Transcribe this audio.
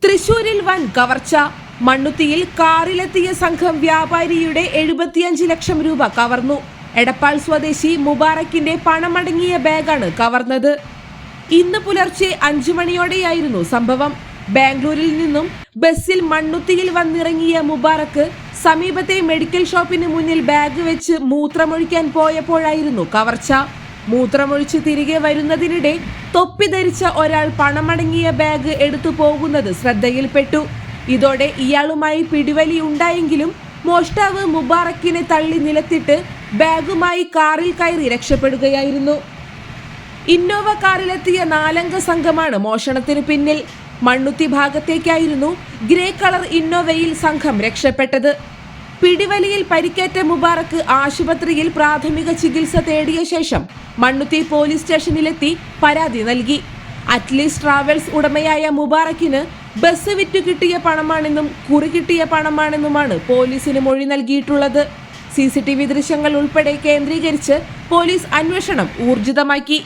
തൃശൂരിൽ വൻ കവർച്ച. മണ്ണുത്തിയിൽ കാറിലെത്തിയ സംഘം വ്യാപാരിയുടെ 75 ലക്ഷം രൂപ കവർന്നു. എടപ്പാൾ സ്വദേശി മുബാറക്കിന്റെ പണമടങ്ങിയ ബാഗാണ് കവർന്നത്. ഇന്ന് പുലർച്ചെ 5 മണിയോടെയായിരുന്നു സംഭവം. ബാംഗ്ലൂരിൽ നിന്നും ബസ്സിൽ മണ്ണുത്തിയിൽ വന്നിറങ്ങിയ മുബാറക്ക് സമീപത്തെ മെഡിക്കൽ ഷോപ്പിന് മുന്നിൽ ബാഗ് വെച്ച് മൂത്രമൊഴിക്കാൻ പോയപ്പോഴായിരുന്നു കവർച്ച. മൂത്രമൊഴിച്ച് തിരികെ വരുന്നതിനിടെ തൊപ്പി ധരിച്ച ഒരാൾ പണമടങ്ങിയ ബാഗ് എടുത്തു പോകുന്നത് ശ്രദ്ധയിൽപ്പെട്ടു. ഇതോടെ ഇയാളുമായി പിടിവലി ഉണ്ടായെങ്കിലും മോഷ്ടാവ് മുബാറക്കിനെ തള്ളി നിലത്തിട്ട് ബാഗുമായി കാറിൽ കയറി രക്ഷപ്പെടുകയായിരുന്നു. ഇന്നോവ കാറിലെത്തിയ 4 അംഗ സംഘമാണ് മോഷണത്തിന് പിന്നിൽ. മണ്ണുത്തി ഭാഗത്തേക്കായിരുന്നു ഗ്രേ കളർ ഇന്നോവയിൽ സംഘം രക്ഷപ്പെട്ടത്. പിടിവലിയിൽ പരിക്കേറ്റ മുബാറക്ക് ആശുപത്രിയിൽ പ്രാഥമിക ചികിത്സ തേടിയ ശേഷം മണ്ണുത്തി പോലീസ് സ്റ്റേഷനിലെത്തി പരാതി നൽകി. അറ്റ്ലീസ്റ്റ് ട്രാവൽസ് ഉടമയായ മുബാറക്കിന് ബസ് വിറ്റു കിട്ടിയ പണമാണെന്നും കുറി കിട്ടിയ പണമാണെന്നുമാണ് പോലീസിന് മൊഴി നൽകിയിട്ടുള്ളത്. CCTV ദൃശ്യങ്ങൾ ഉൾപ്പെടെ കേന്ദ്രീകരിച്ച് പോലീസ് അന്വേഷണം ഊർജിതമാക്കി.